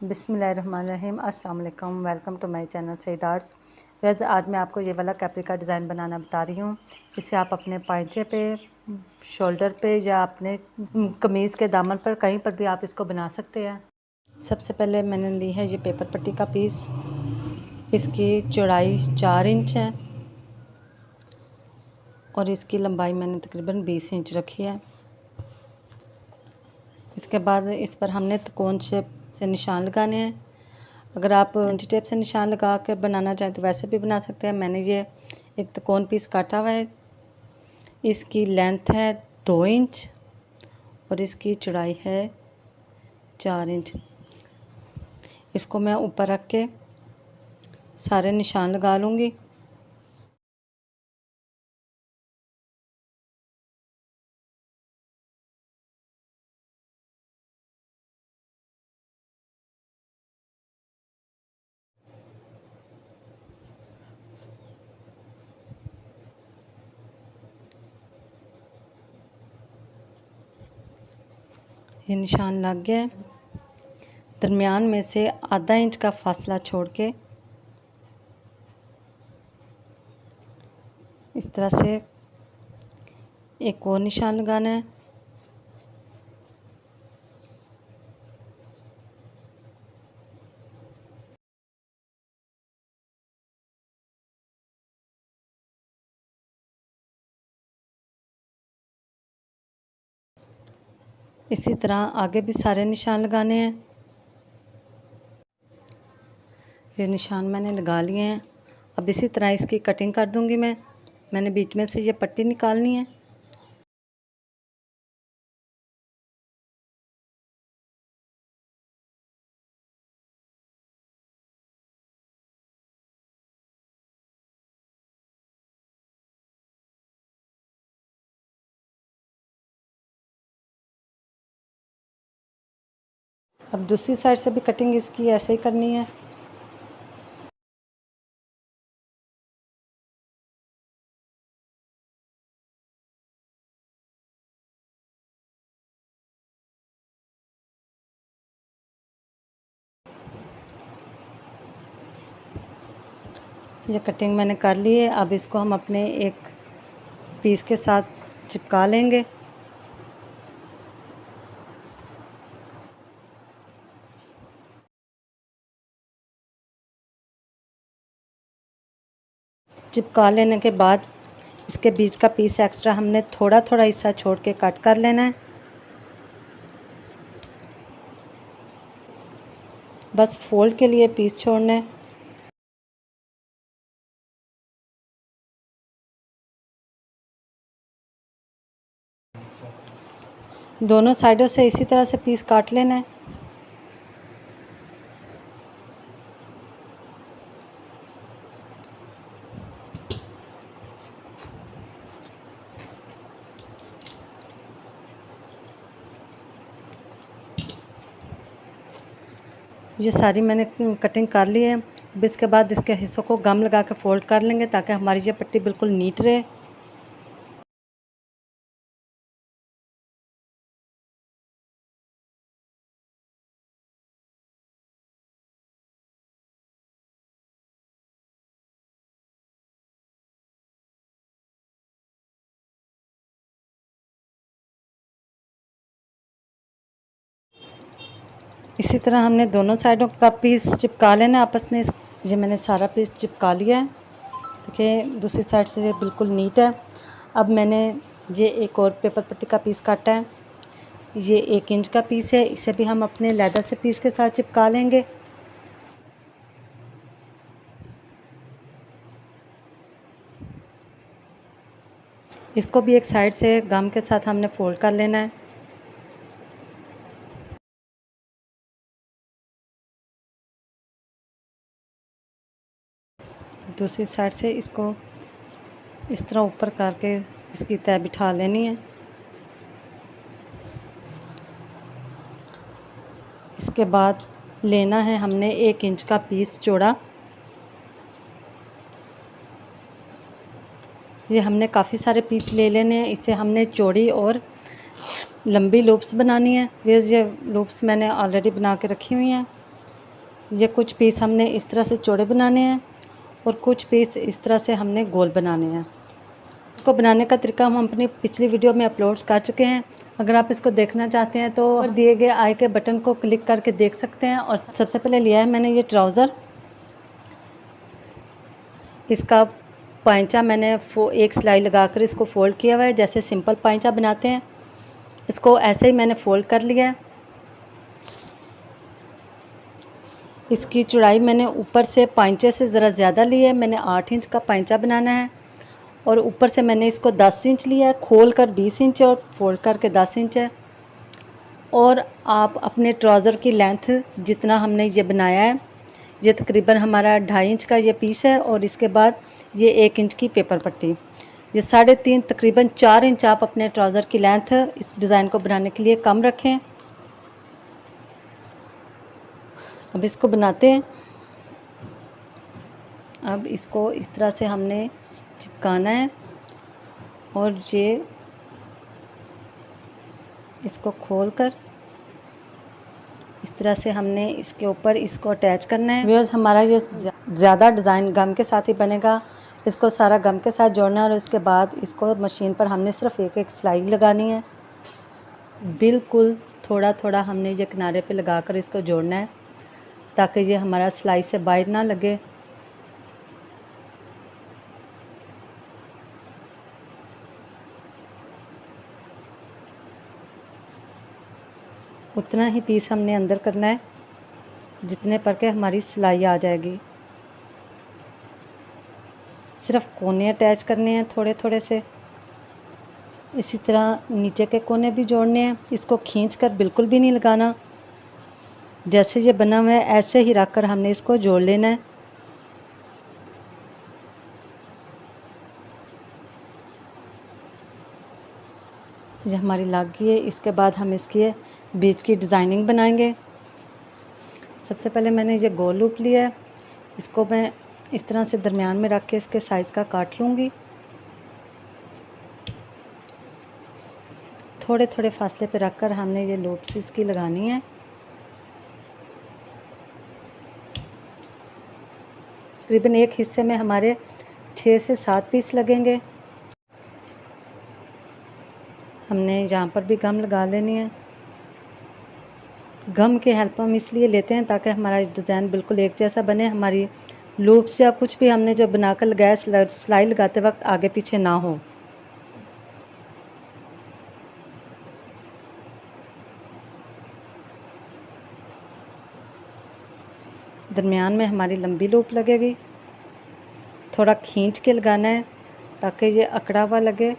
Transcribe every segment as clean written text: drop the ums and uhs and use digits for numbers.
बिस्मिल्लाहिर्रहमानिर्रहीम। अस्सलाम वालेकुम। Welcome to my channel Saeed arts. वैसे आज मैं आपको ये वाला कैपरी का डिज़ाइन बनाना बता रही हूँ। इसे आप अपने पाइचे पे, शोल्डर पे या अपने कमीज़ के दामन पर कहीं पर भी आप इसको बना सकते हैं। सबसे पहले मैंने ली है ये पेपर पट्टी का पीस। इसकी चौड़ाई 4 इंच है और इसकी लंबाई मैंने तकरीबन 20 इंच रखी है। इसके बाद इस पर हमने त्रिकोण शेप से निशान लगाने हैं। अगर आप एंटी टेप से निशान लगा कर बनाना चाहें तो वैसे भी बना सकते हैं। मैंने ये एक त्रिकोण पीस काटा हुआ है। इसकी लेंथ है 2 इंच और इसकी चौड़ाई है 4 इंच। इसको मैं ऊपर रख के सारे निशान लगा लूँगी। ये निशान लग गया है। दरमियान में से आधा इंच का फासला छोड़ के इस तरह से एक और निशान लगाना है। इसी तरह आगे भी सारे निशान लगाने हैं। ये निशान मैंने लगा लिए हैं। अब इसी तरह इसकी कटिंग कर दूंगी मैंने बीच में से ये पट्टी निकालनी है। अब दूसरी साइड से भी कटिंग इसकी ऐसे ही करनी है। ये कटिंग मैंने कर ली है। अब इसको हम अपने एक पीस के साथ चिपका लेंगे। चिपका लेने के बाद इसके बीच का पीस एक्स्ट्रा हमने थोड़ा थोड़ा हिस्सा छोड़ के कट कर लेना है। बस फोल्ड के लिए पीस छोड़ना है। दोनों साइडों से इसी तरह से पीस काट लेना है। ये सारी मैंने कटिंग कर ली है। अब इसके बाद इसके हिस्सों को गम लगा के फोल्ड कर लेंगे ताकि हमारी ये पट्टी बिल्कुल नीट रहे। इसी तरह हमने दोनों साइडों का पीस चिपका लेना आपस में। ये मैंने सारा पीस चिपका लिया है। देखिए दूसरी साइड से ये बिल्कुल नीट है। अब मैंने ये एक और पेपर पट्टी का पीस काटा है। ये 1 इंच का पीस है। इसे भी हम अपने लेदर से पीस के साथ चिपका लेंगे। इसको भी एक साइड से गम के साथ हमने फोल्ड कर लेना है। दूसरी साइड से इसको इस तरह ऊपर करके इसकी तह बिठा लेनी है। इसके बाद लेना है हमने 1 इंच का पीस चौड़ा। ये हमने काफ़ी सारे पीस ले लेने हैं। इसे हमने चौड़ी और लंबी लूप्स बनानी है। ये लूप्स मैंने ऑलरेडी बना के रखी हुई हैं। ये कुछ पीस हमने इस तरह से चौड़े बनाने हैं और कुछ पीस इस तरह से हमने गोल बनाने हैं। इसको बनाने का तरीका हम अपनी पिछली वीडियो में अपलोड कर चुके हैं। अगर आप इसको देखना चाहते हैं तो दिए गए आई के बटन को क्लिक करके देख सकते हैं। और सबसे पहले लिया है मैंने ये ट्राउज़र, इसका पाइचा मैंने एक सिलाई लगाकर इसको फ़ोल्ड किया हुआ है। जैसे सिंपल पाइचा बनाते हैं इसको ऐसे ही मैंने फ़ोल्ड कर लिया है। इसकी चौड़ाई मैंने ऊपर से पाइचे से ज़रा ज़्यादा ली है। मैंने 8 इंच का पाइचा बनाना है और ऊपर से मैंने इसको 10 इंच लिया है। खोल कर 20 इंच और फोल्ड करके 10 इंच है। और आप अपने ट्राउज़र की लेंथ जितना हमने ये बनाया है, ये तकरीबन हमारा 2.5 इंच का ये पीस है और इसके बाद ये 1 इंच की पेपर पट्टी, ये 3.5 तकरीबन 4 इंच आप अपने ट्राउज़र की लेंथ इस डिज़ाइन को बनाने के लिए कम रखें। अब इसको बनाते हैं। अब इसको इस तरह से हमने चिपकाना है और ये इसको खोलकर इस तरह से हमने इसके ऊपर इसको अटैच करना है। व्यूअर्स, हमारा ये ज़्यादा डिज़ाइन गम के साथ ही बनेगा। इसको सारा गम के साथ जोड़ना है और इसके बाद इसको मशीन पर हमने सिर्फ एक एक सिलाई लगानी है। बिल्कुल थोड़ा थोड़ा हमने ये किनारे पे लगाकर इसको जोड़ना है ताकि ये हमारा सिलाई से बाहर ना लगे। उतना ही पीस हमने अंदर करना है जितने पर के हमारी सिलाई आ जाएगी। सिर्फ कोने अटैच करने हैं थोड़े थोड़े से। इसी तरह नीचे के कोने भी जोड़ने हैं। इसको खींच कर बिल्कुल भी नहीं लगाना, जैसे ये बना हुआ है ऐसे ही रख कर हमने इसको जोड़ लेना है। ये हमारी लग गई है। इसके बाद हम इसकी बीच की डिज़ाइनिंग बनाएंगे। सबसे पहले मैंने ये गोल लूप लिया है, इसको मैं इस तरह से दरमियान में रख के इसके साइज़ का काट लूँगी। थोड़े थोड़े फासले पे रख कर हमने ये लूप्स इसकी लगानी है। तकरीबन एक हिस्से में हमारे 6 से 7 पीस लगेंगे। हमने यहाँ पर भी गम लगा लेनी है। गम की हेल्प हम इसलिए लेते हैं ताकि हमारा डिज़ाइन बिल्कुल एक जैसा बने। हमारी लूप्स या कुछ भी हमने जो बनाकर लगाया सिलाई लगाते वक्त आगे पीछे ना हो। दरमियान में हमारी लंबी लूप लगेगी। थोड़ा खींच के लगाना है ताकि ये अकड़ा हुआ लगे।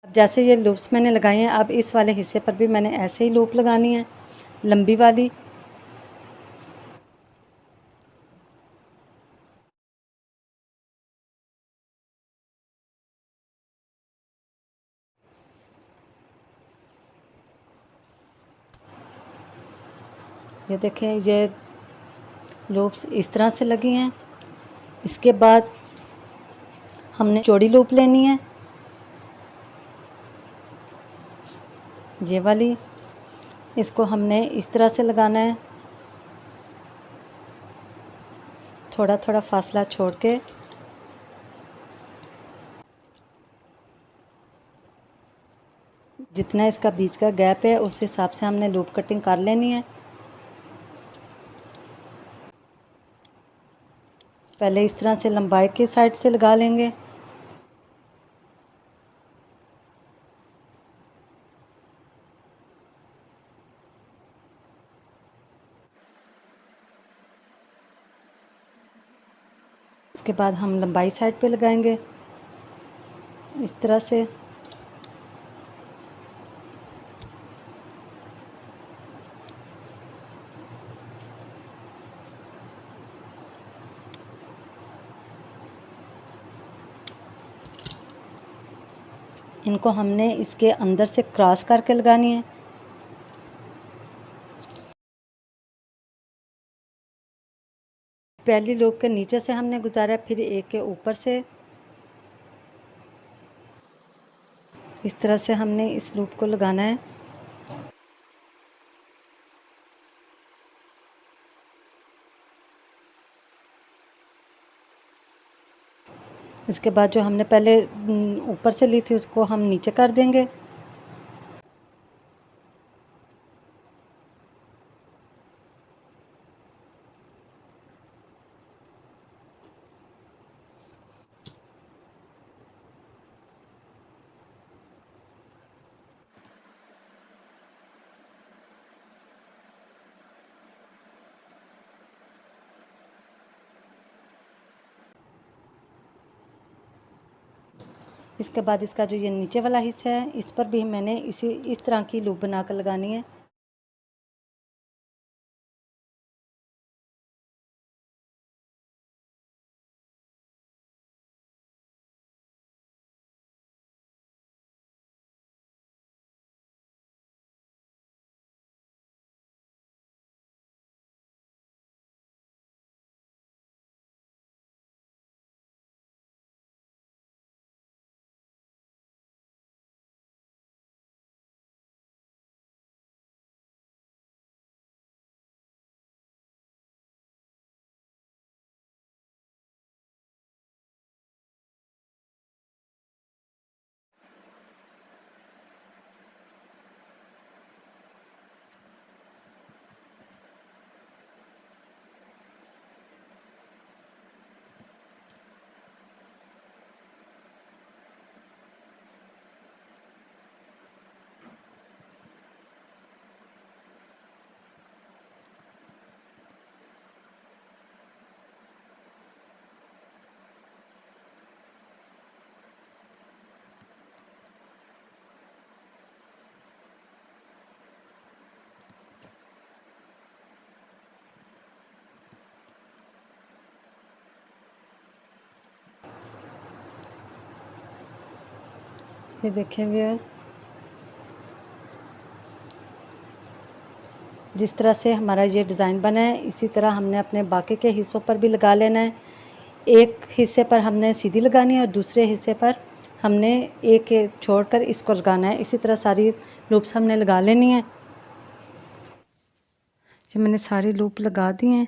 अब जैसे ये लूप्स मैंने लगाए हैं, अब इस वाले हिस्से पर भी मैंने ऐसे ही लूप लगानी है, लंबी वाली। ये देखें, ये लूप्स इस तरह से लगी हैं। इसके बाद हमने चौड़ी लूप लेनी है, ये वाली। इसको हमने इस तरह से लगाना है, थोड़ा थोड़ा फासला छोड़ के। जितना इसका बीच का गैप है उस हिसाब से हमने लूप कटिंग कर लेनी है। पहले इस तरह से लंबाई के साइड से लगा लेंगे। इसके बाद हम लंबाई साइड पे लगाएंगे इस तरह से। इनको हमने इसके अंदर से क्रॉस करके लगानी है। पहली लूप के नीचे से हमने गुजारा, फिर एक के ऊपर से। इस तरह से हमने इस लूप को लगाना है। इसके बाद जो हमने पहले ऊपर से ली थी उसको हम नीचे कर देंगे। इसके बाद इसका जो ये नीचे वाला हिस्सा है, इस पर भी मैंने इस तरह की लूप बनाकर लगानी है। ये देखें व्यूअर, जिस तरह से हमारा ये डिज़ाइन बना है इसी तरह हमने अपने बाकी के हिस्सों पर भी लगा लेना है। एक हिस्से पर हमने सीधी लगानी है और दूसरे हिस्से पर हमने एक छोड़कर इसको लगाना है। इसी तरह सारी लूप्स हमने लगा लेनी है। ये मैंने सारी लूप लगा दी हैं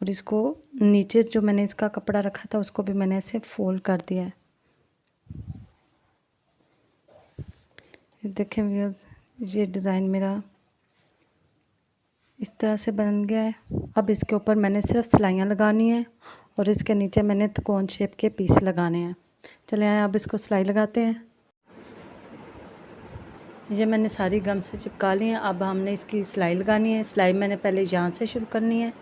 और इसको नीचे जो मैंने इसका कपड़ा रखा था उसको भी मैंने ऐसे फोल्ड कर दिया है। देखें व्यूअर्स, ये डिज़ाइन मेरा इस तरह से बन गया है। अब इसके ऊपर मैंने सिर्फ सिलाइयाँ लगानी है और इसके नीचे मैंने त्रिकोण शेप के पीस लगाने हैं। चले आए अब इसको सिलाई लगाते हैं। ये मैंने सारी गम से चिपका ली है। अब हमने इसकी सिलाई लगानी है। सिलाई मैंने पहले यहाँ से शुरू करनी है।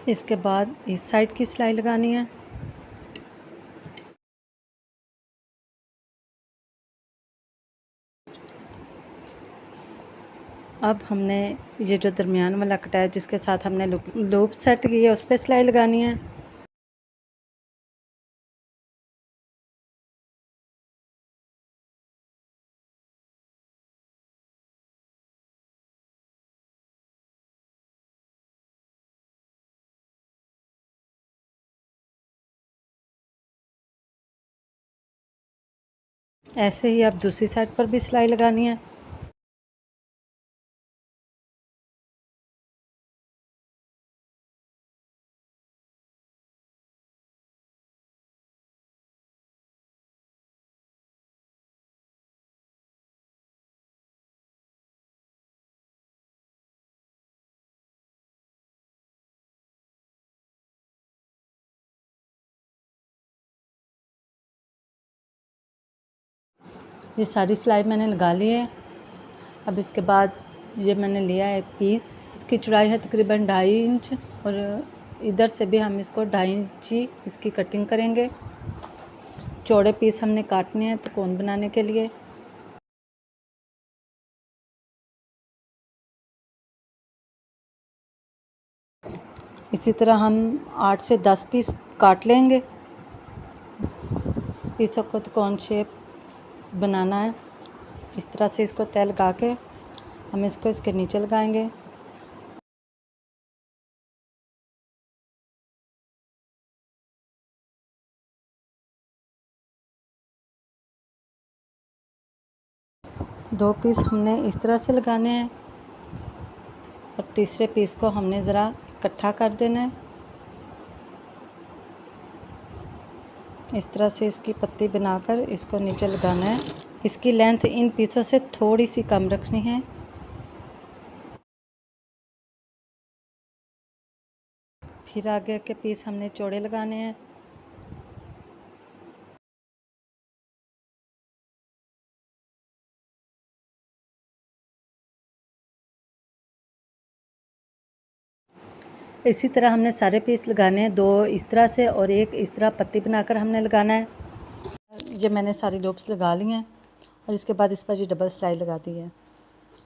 इसके बाद इस साइड की सिलाई लगानी है। अब हमने ये जो दरमियान वाला कटा है जिसके साथ हमने लूप सेट की है उस पर सिलाई लगानी है। ऐसे ही अब दूसरी साइड पर भी सिलाई लगानी है। ये सारी सिलाई मैंने लगा ली है। अब इसके बाद ये मैंने लिया है पीस, इसकी चौड़ाई है तकरीबन 2.5 इंच और इधर से भी हम इसको 2.5 इंच ही इसकी कटिंग करेंगे। चौड़े पीस हमने काटने हैं त्रिकोण बनाने के लिए। इसी तरह हम 8 से 10 पीस काट लेंगे। पीसों को त्रिकोण शेप बनाना है। इस तरह से इसको तय लगा के हम इसको इसके नीचे लगाएंगे। दो पीस हमने इस तरह से लगाने हैं और तीसरे पीस को हमने ज़रा इकट्ठा कर देना है। इस तरह से इसकी पत्ती बनाकर इसको नीचे लगाना है। इसकी लेंथ इन पीसों से थोड़ी सी कम रखनी है। फिर आगे के पीस हमने चौड़े लगाने हैं। इसी तरह हमने सारे पीस लगाने हैं, दो इस तरह से और एक इस तरह पत्ती बनाकर हमने लगाना है। ये मैंने सारी लूप्स लगा ली हैं और इसके बाद इस पर ये डबल सिलाई लगा दी है।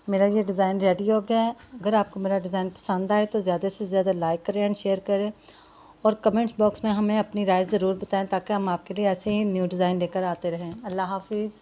मेरा ये डिज़ाइन रेडी हो गया है। अगर आपको मेरा डिज़ाइन पसंद आए तो ज़्यादा से ज़्यादा लाइक करें एंड शेयर करें और कमेंट्स बॉक्स में हमें अपनी राय ज़रूर बताएं ताकि हम आपके लिए ऐसे ही न्यू डिज़ाइन लेकर आते रहें। अल्लाह हाफिज़।